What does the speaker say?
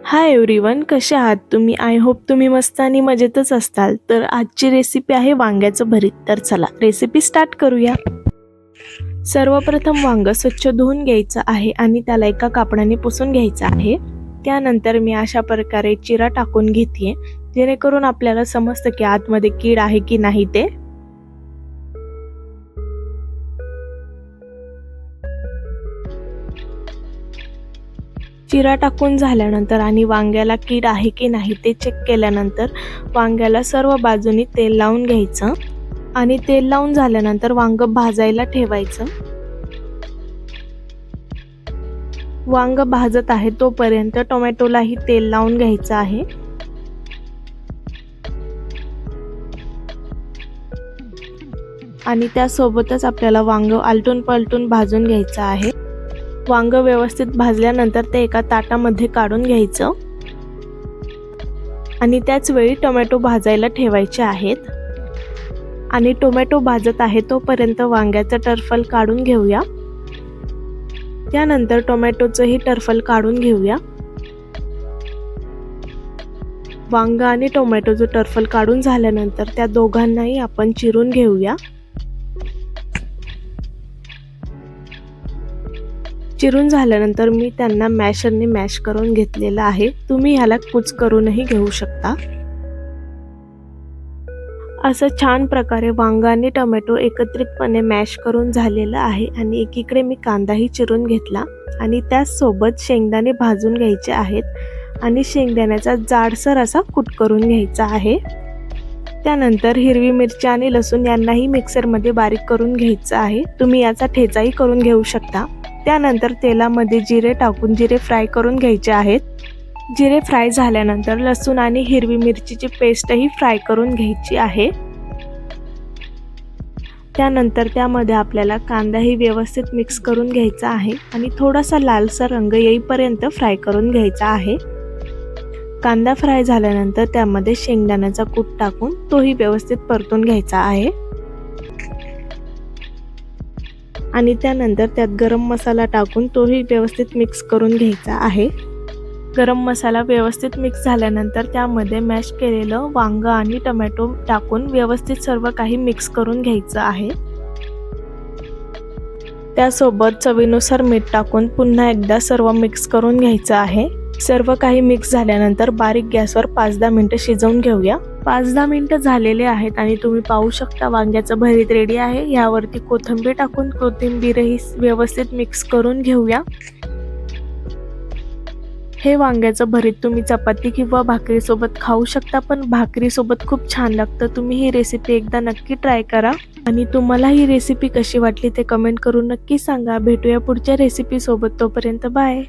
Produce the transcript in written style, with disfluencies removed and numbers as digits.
Hi everyone, कसे आहात तुम्ही? आय होप तुम्ही मस्त आणि मजेतच असताल. तर आजची रेसिपी आहे वांग्याचं भरीत. तर चला रेसिपी स्टार्ट करूया. सर्वप्रथम वांग स्वच्छ धुवून घ्यायचं आहे आणि त्याला एका कापडाने पुसून घ्यायचं आहे. त्यानंतर मी अशा प्रकारे चिरा टाकून घेते, जेणेकरून आपल्याला समजतं की आतमध्ये कीड आहे की नाही ते. चिरा टाकून झाल्यानंतर आणि वांग्याला कीड आहे की नाही ते चेक केल्यानंतर वांग्याला सर्व बाजूनी तेल लावून घ्यायचं आणि तेल लावून झाल्यानंतर वांग भाजायला ठेवायचं. वांग भाजत आहे तोपर्यंत टोमॅटोलाही तेल लावून घ्यायचं आहे. आणि त्यासोबतच आपल्याला वांग आलटून पलटून भाजून घ्यायचं आहे. वांग व्यवस्थित भाजल्यानंतर ते एका ताटामध्ये काढून घ्यायचं आणि त्याच वेळी टोमॅटो भाजायला ठेवायचे आहेत. आणि टोमॅटो भाजत आहे तोपर्यंत वांग्याचं टरफल काढून घेऊया. त्यानंतर टोमॅटोचंही टरफल काढून घेऊया. वांग आणि टोमॅटोचं टरफल काढून झाल्यानंतर त्या दोघांनाही आपण चिरून घेऊया. चिरून झाल्यानंतर मी त्यांना मॅशरने मॅश करून घेतलेलं आहे. तुम्ही ह्याला कुच करूनही घेऊ शकता. असं छान प्रकारे वांग आणि टोमॅटो एकत्रितपणे मॅश करून झालेलं आहे. आणि एकीकडे मी कांदाही चिरून घेतला आणि त्याचसोबत शेंगदाणे भाजून घ्यायचे आहेत आणि शेंगदाण्याचा जाडसर असा कूट करून घ्यायचा आहे. त्यानंतर हिरवी मिरची आणि लसूण यांनाही मिक्सरमध्ये बारीक करून घ्यायचं आहे. तुम्ही याचा ठेचाही करून घेऊ शकता. त्यानंतर तेलामध्ये जिरे टाकून जिरे फ्राय करून घ्यायचे आहेत. जिरे फ्राय झाल्यानंतर लसूण आणि हिरवी मिरचीची पेस्टही फ्राय करून घ्यायची आहे. त्यानंतर त्यामध्ये आपल्याला कांदाही व्यवस्थित मिक्स करून घ्यायचा आहे आणि थोडासा लालसर रंग येईपर्यंत फ्राय करून घ्यायचा आहे. कांदा फ्राय झाल्यानंतर त्यामध्ये शेंगदाण्याचा कूट टाकून तोही व्यवस्थित परतून घ्यायचा आहे. आणि त्यानंतर त्यात गरम मसाला टाकून तोही व्यवस्थित मिक्स करून घ्यायचा आहे. गरम मसाला व्यवस्थित मिक्स झाल्यानंतर त्यामध्ये मॅश केलेलं वांग आणि टोमॅटो टाकून व्यवस्थित सर्व काही मिक्स करून घ्यायचं आहे. त्यासोबत चवीनुसार मीठ टाकून पुन्हा एकदा सर्व मिक्स करून घ्यायचं आहे. सर्व काही मिक्स झाल्यानंतर बारीक गॅसवर 5-10 मिनिटं शिजवून घेऊया. 5-10 मिनिटं झालेले आहेत आणि तुम्ही पाहू शकता वांग्याचं भरीत रेडी आहे. यावरती कोथिंबीर टाकून कोथिंबीरही व्यवस्थित मिक्स करून घेऊया. हे वांग्याचं भरीत तुम्ही चपाती किंवा भाकरीसोबत खाऊ शकता, पण भाकरीसोबत खूप छान लागतं. तुम्ही ही रेसिपी एकदा नक्की ट्राय करा आणि तुम्हाला ही रेसिपी कशी वाटली ते कमेंट करून नक्की सांगा. भेटूया पुढच्या रेसिपी सोबत. तोपर्यंत बाय.